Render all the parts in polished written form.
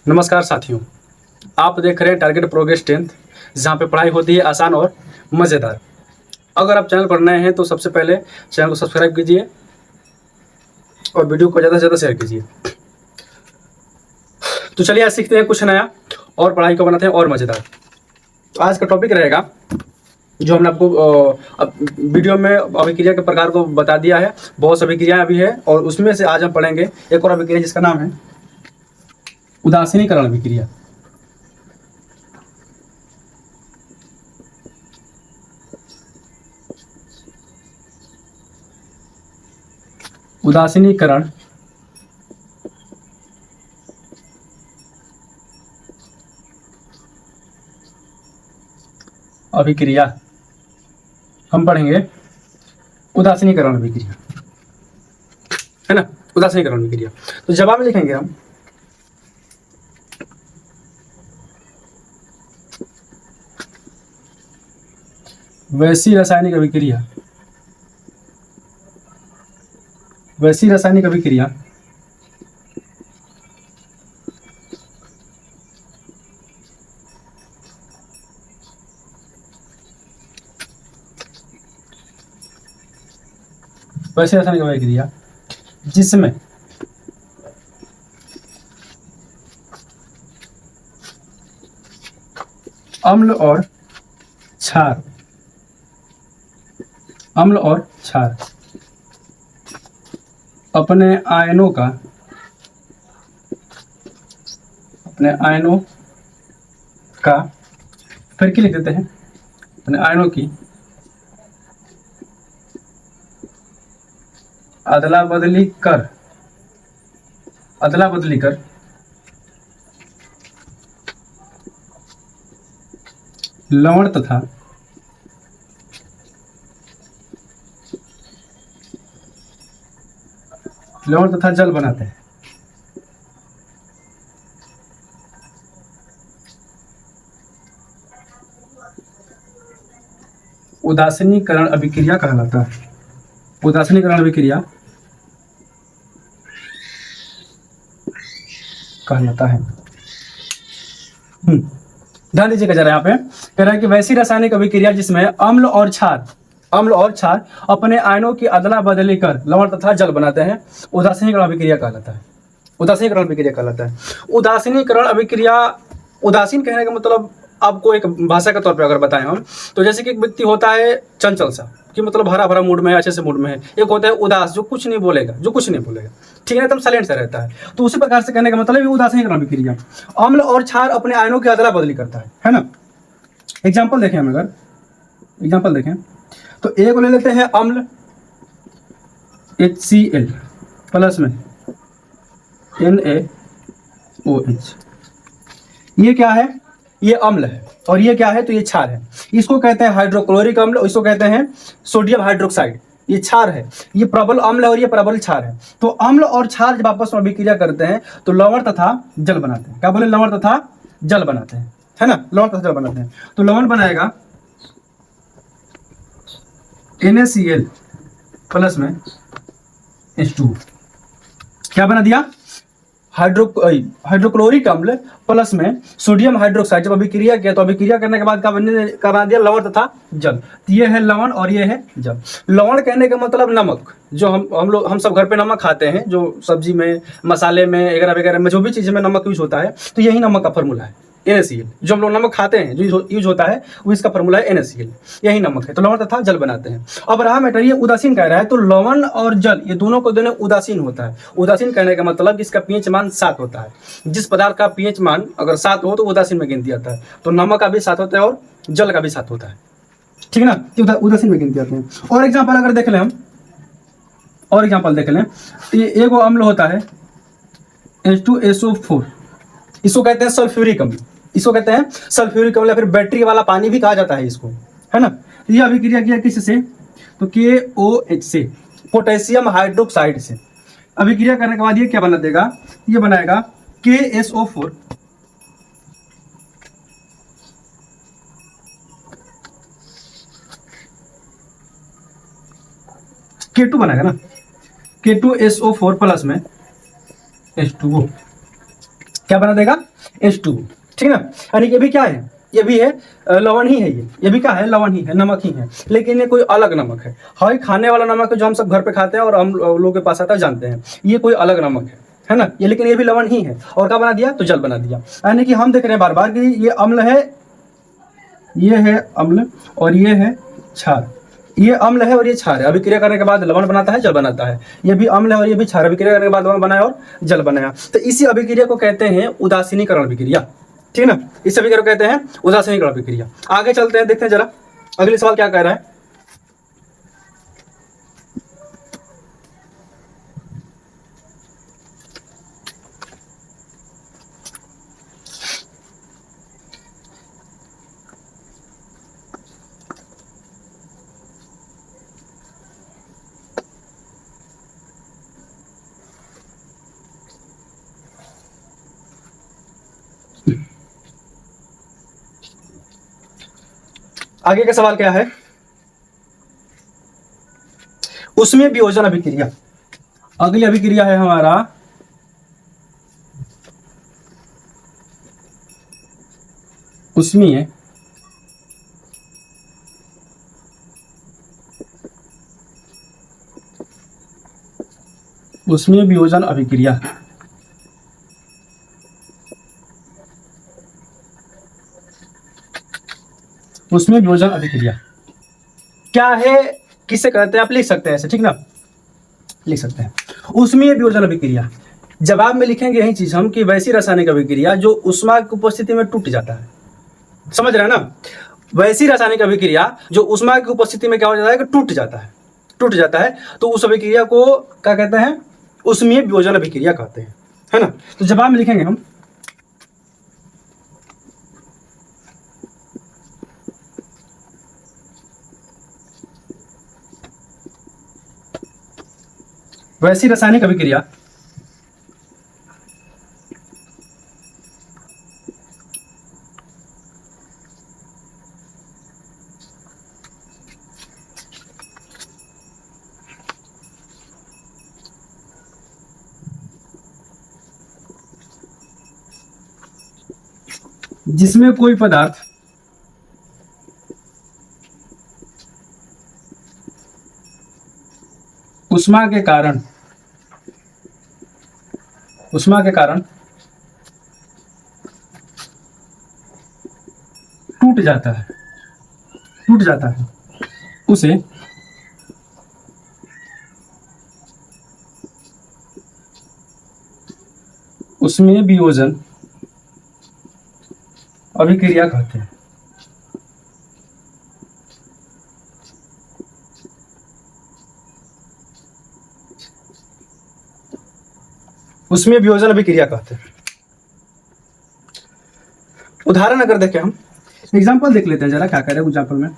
नमस्कार साथियों, आप देख रहे हैं टारगेट प्रोग्रेस 10th, जहाँ पे पढ़ाई होती है आसान और मज़ेदार। अगर आप चैनल पर नए हैं तो सबसे पहले चैनल को सब्सक्राइब कीजिए और वीडियो को ज़्यादा से ज़्यादा शेयर कीजिए। तो चलिए आज सीखते हैं कुछ नया और पढ़ाई को बनाते हैं और मज़ेदार। तो आज का टॉपिक रहेगा जो हमने आपको वीडियो में अभिक्रिया के प्रकार को बता दिया है। बहुत सी अभिक्रियाएँ अभी है और उसमें से आज हम पढ़ेंगे एक और अभिक्रिया जिसका नाम है उदासीनीकरण अभिक्रिया। उदासीनीकरण अभिक्रिया हम पढ़ेंगे उदासीनीकरण अभिक्रिया, है ना। उदासीनीकरण अभिक्रिया तो जवाब में लिखेंगे हम वैसी रासायनिक अभिक्रिया। वैसी रासायनिक अभिक्रिया वैसी रासायनिक अभिक्रिया जिसमें अम्ल और क्षार अपने आयनों का फिर क्या लिख देते हैं, अपने आयनों की अदला बदली कर लवण तथा जल बनाते हैं। उदासीनीकरण अभिक्रिया कहलाता है। उदासीनीकरण अभिक्रिया कहलाता है। ध्यान दीजिएगा जरा, यहाँ पे कह रहा है कि वैसी रासायनिक अभिक्रिया जिसमें अम्ल और क्षार अपने आयनों की अदला बदली कर लवण तथा जल बनाते हैं, उदासीनीकरण अभिक्रिया कहलाता है। उदासीनीकरण अभिक्रिया, उदासीन कहने का मतलब आपको एक भाषा के तौर पे अगर बताएं हम तो जैसे कि एक व्यक्ति होता है चंचल सा, कि मतलब हरा भरा मूड में है, अच्छे से मूड में है। एक होता है उदास, जो कुछ नहीं बोलेगा, ठीक है, एकदम साइलेंट सा रहता है। तो उसी प्रकार से कहने का मतलब उदासीनीकरण अभिक्रिया अम्ल और क्षार अपने आयनों की अदला बदली करता है ना। एग्जाम्पल देखें हम, अगर एग्जाम्पल देखें तो एक को ले लेते हैं अम्ल HCl प्लस में NaOH। ये क्या है? ये अम्ल है और ये क्या है? तो ये क्षार है। इसको कहते हैं हाइड्रोक्लोरिक अम्ल और इसको कहते हैं सोडियम हाइड्रोक्साइड। ये क्षार है, ये प्रबल अम्ल है और ये प्रबल क्षार है। तो अम्ल और क्षार जब आपस में अभिक्रिया करते हैं तो लवण तथा जल बनाते हैं। क्या बोले? लवण तथा जल बनाते हैं, है ना। लवण तथा जल बनाते हैं। तो लवण बनाएगा NaCl प्लस में H2। क्या बना दिया? हाइड्रोक्लोरिक अम्ल प्लस में सोडियम हाइड्रोक्साइड। जब अभिक्रिया किया तो अभिक्रिया करने के बाद क्या बना दिया? लवण तथा जल। तो ये है लवण और ये है जल। लवण कहने का मतलब नमक, जो हम सब घर पे नमक खाते हैं, जो सब्जी में, मसाले में, वगैरह वगैरह में जो भी चीज़ में नमक यूज होता है, तो यही नमक का फॉर्मूला है NaCl। जो हम लोग नमक खाते हैं, जो यूज होता है, वो इसका फॉर्मूला है NaCl, यही नमक है। तो लवण तथा जल बनाते हैं। अब रहा मैटर ये उदासीन कह रहा है, तो लवण और जल ये दोनों को दोनों उदासीन होता है। उदासीन कहने का मतलब इसका पीएच मान 7 होता है। जिस पदार्थ का पीएच मान अगर 7 हो तो उदासीन में गिनती आता है। तो नमक का भी 7 होता है और जल का भी 7 होता है, ठीक है ना। उदासीन में गिनती आते हैं। और एग्जाम्पल अगर देख लें हम, तो ये एक अम्ल होता है H2SO4। इसको कहते हैं सल्फ्यूरिक अम्ल। या फिर बैटरी वाला पानी भी कहा जाता है इसको, है ना। ये अभिक्रिया किया किससे? तो KOH से, पोटेशियम हाइड्रोक्साइड से। अभिक्रिया करने के बाद ये क्या बना देगा? ये बनाएगा KSO4 K2 बनाएगा ना, K2SO4 प्लस में H2O। क्या बना देगा, H2। ठीक है ना, यानी ये भी क्या है, ये भी है लवण ही है, ये भी क्या है, लवण ही है, नमक ही है, लेकिन ये कोई अलग नमक है। हाँ, खाने वाला नमक है जो हम सब घर पे खाते हैं और हम लोगों के पास आता है जानते हैं, ये कोई अलग नमक है ना, ये लेकिन ये भी लवण ही है। और क्या बना दिया, तो जल बना दिया। यानी कि हम देख रहे हैं बार बार कि ये अम्ल है, ये है अम्ल और ये है क्षार, ये अम्ल है और ये क्षार है। अभिक्रिया करने के बाद लवण बनाता है, जल बनाता है। ये भी अम्ल है और ये भी क्षार, अभिक्रिया करने के बाद लवण बनाया और जल बनाया। तो इसी अभिक्रिया को कहते हैं उदासीनीकरण अभिक्रिया। ठीक है ना, इस अभिक्रिया को कहते हैं उदासीनीकरण अभिक्रिया। आगे चलते हैं, देखते हैं जरा अगले सवाल क्या कह रहा है। आगे का सवाल क्या है, उसमें वियोजन अभिक्रिया। अगली अभिक्रिया है हमारा उसमें वियोजन अभिक्रिया। उसमें वियोजन अभिक्रिया क्या है, किसे कहते हैं, आप लिख सकते हैं ऐसे, ठीक ना, लिख सकते हैं। उसमें वियोजन अभिक्रिया, जवाब में लिखेंगे यही चीज हम कि वैसी रासायनिक अभिक्रिया जो ऊष्मा की उपस्थिति में टूट जाता है। समझ रहे हैं ना, वैसी रासायनिक अभिक्रिया जो ऊष्मा की उपस्थिति में क्या हो जाता है कि टूट जाता है, टूट जाता है, तो उस अभिक्रिया को क्या कहते हैं, उसमें वियोजन अभिक्रिया कहते हैं, है ना। तो जवाब में लिखेंगे हम वैसी रासायनिक अभिक्रिया जिसमें कोई पदार्थ ऊष्मा के कारण टूट जाता है उसे उसमें वियोजन अभिक्रिया कहते हैं। उसमें वियोजन अभिक्रिया कहते हैं। उदाहरण अगर देखें हम, एग्जांपल देख लेते हैं जरा क्या कह रहे हैं एग्जांपल में।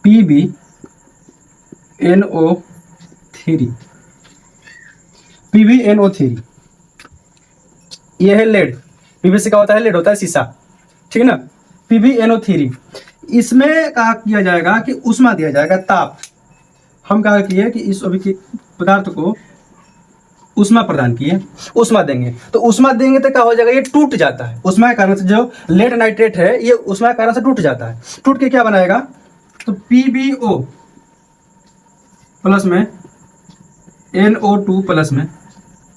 PbNO3 ये है लेड, पीवीसी का होता है लेड, होता है शीशा, ठीक है ना। PbNO3 इसमें क्या किया जाएगा कि ऊष्मा दिया जाएगा, ताप। हम क्या किए कि इस पदार्थ को ऊष्मा प्रदान किए, ऊष्मा देंगे, तो ऊष्मा देंगे तो क्या हो जाएगा, ये टूट जाता है ऊष्मा के कारण से। जो लेड नाइट्रेट है ये ऊष्मा के कारण से टूट जाता है, टूट के क्या बनाएगा, तो PbO प्लस में NO2 प्लस में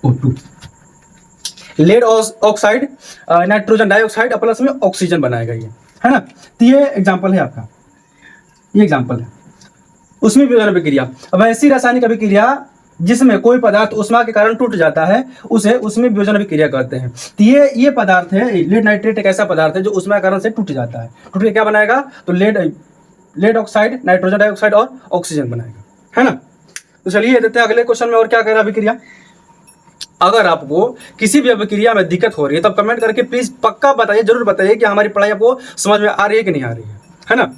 O2, lead oxide nitrogen dioxide plus में ऑक्सीजन बनाएगा ये, है ना। तो ये एग्जांपल है आपका, ये एग्जांपल है उसमें वियोजन अभिक्रिया। वैसी रासायनिक अभिक्रिया जिसमें कोई पदार्थ ऊष्मा के कारण टूट जाता है उसे उसमें वियोजन अभिक्रिया कहते हैं। तो ये पदार्थ है, लेड नाइट्रेट एक ऐसा पदार्थ है जो ऊष्मा के कारण से टूट जाता है, टूट के क्या बनाएगा, तो लेड ऑक्साइड नाइट्रोजन डाइऑक्साइड और ऑक्सीजन बनाएगा, है ना। तो चलिए देते हैं अगले क्वेश्चन में और क्या कह रहा है अभिक्रिया। अगर आपको किसी भी अभिक्रिया में दिक्कत हो रही है तब कमेंट करके प्लीज पक्का बताइए, जरूर बताइए कि हमारी पढ़ाई आपको समझ में आ रही है कि नहीं आ रही है ना।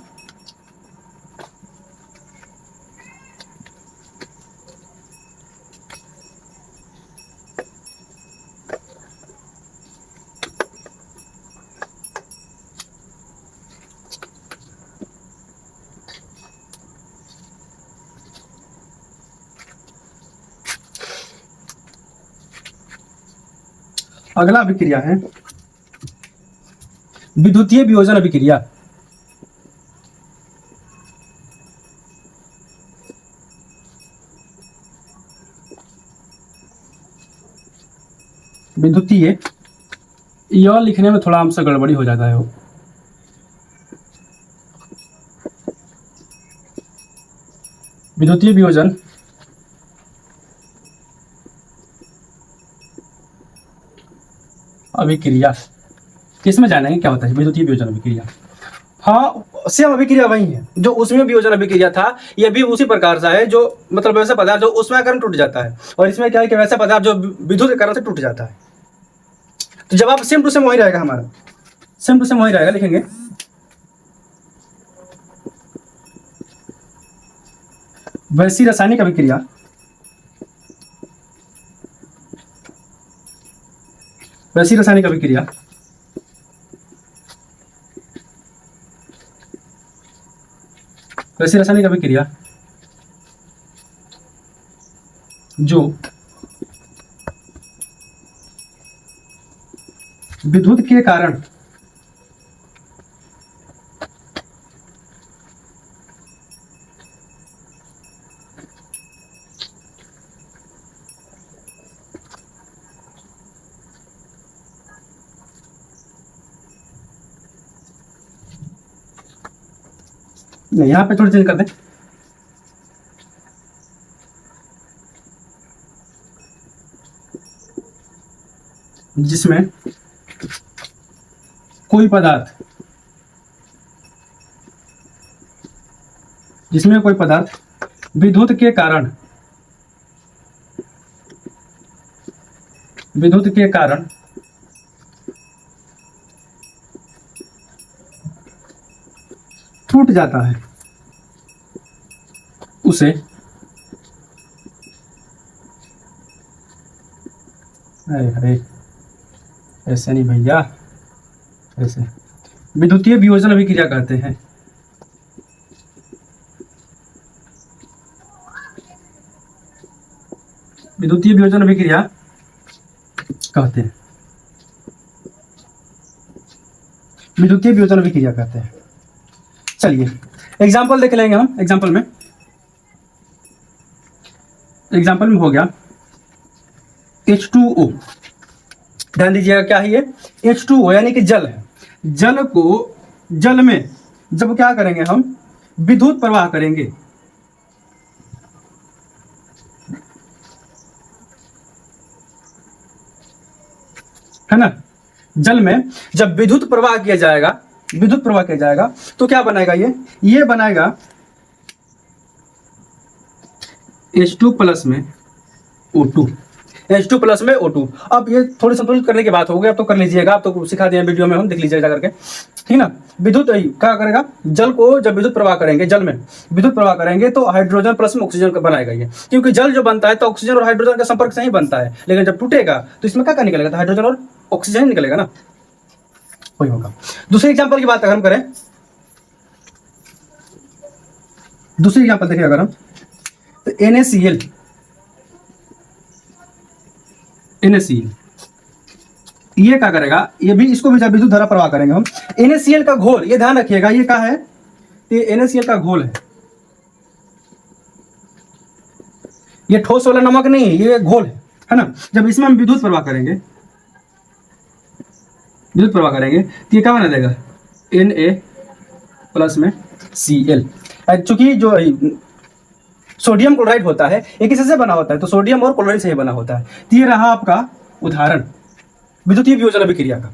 अगला अभिक्रिया है विद्युतीय वियोजन अभिक्रिया। विद्युतीय, यह लिखने में थोड़ा हमसे गड़बड़ी हो जाता है। विद्युतीय वियोजन अभिक्रिया, किसमें जानेंगे क्या होता है विद्युतीय वियोजन अभिक्रिया। हाँ, सेम अभिक्रिया वही है जो उसमें वियोजन अभिक्रिया था, यह भी उसी प्रकार सा है, जो मतलब वैसा पदार्थ जो उसमें आकर टूट जाता है, और इसमें क्या है कि वैसा पदार्थ जो विद्युत के कारण से टूट जाता है। तो जवाब सेम टू सेम वही रहेगा, हमारा सेम टू सेम वही रहेगा। लिखेंगे वैसी रासायनिक अभिक्रिया, वैसी रासायनिक अभिक्रिया वैसी रासायनिक अभिक्रिया जो विद्युत के कारण नहीं, यहां पे थोड़ी चेंज कर दें। जिसमें कोई पदार्थ, जिसमें कोई पदार्थ विद्युत के कारण, विद्युत के कारण टूट जाता है, उसे अरे ऐसे नहीं भैया, ऐसे विद्युतीय वियोजन अभिक्रिया कहते हैं। विद्युतीय वियोजन अभिक्रिया कहते हैं, विद्युतीय वियोजन अभिक्रिया कहते हैं। चलिए एग्जाम्पल देख लेंगे हम। एग्जाम्पल में हो गया H2O। ध्यान दीजिएगा क्या है ये, H2O यानी कि जल है। जल को, जल में जब क्या करेंगे हम, विद्युत प्रवाह करेंगे, है ना। जल में जब विद्युत प्रवाह किया जाएगा, विद्युत प्रवाह किया जाएगा तो क्या बनाएगा ये बनाएगा H2 प्लस में O2, H2 प्लस में O2। अब ये थोड़ी संतुलित करने की बात हो गई, अब तो कर लीजिएगा, अब तो सिखा दिया वीडियो में हम, देख लीजिएगा करके, ठीक ना। विद्युत क्या करेगा, जल को जब विद्युत प्रवाह करेंगे, जल में विद्युत प्रवाह करेंगे तो हाइड्रोजन प्लस में ऑक्सीजन का बनाएगा ये, क्योंकि जल जो बनता है तो ऑक्सीजन और हाइड्रोजन का संपर्क से ही बनता है, लेकिन जब टूटेगा तो इसमें क्या निकलेगा, तो हाइड्रोजन और ऑक्सीजन ही निकलेगा ना, वही होगा। दूसरे एग्जाम्पल की बात अगर हम करें, दूसरी एग्जाम्पल देखिए अगर हम, तो NaCl, ये क्या करेगा, ये भी, इसको भी जब विद्युत धारा प्रवाह करेंगे हम, NaCl का घोल, ये ध्यान रखिएगा, ये क्या है, ये NaCl का घोल है, ये ठोस वाला नमक नहीं है, ये घोल है ना। जब इसमें हम विद्युत प्रवाह करेंगे, विद्युत प्रवाह करेंगे तो ये क्या बना देगा, Na प्लस में Cl। चूंकि जो सोडियम क्लोराइड होता है ये किससे बना होता है, तो सोडियम और क्लोराइड से ही बना होता है। तो ये रहा आपका उदाहरण विद्युतीय वियोजन अभिक्रिया का।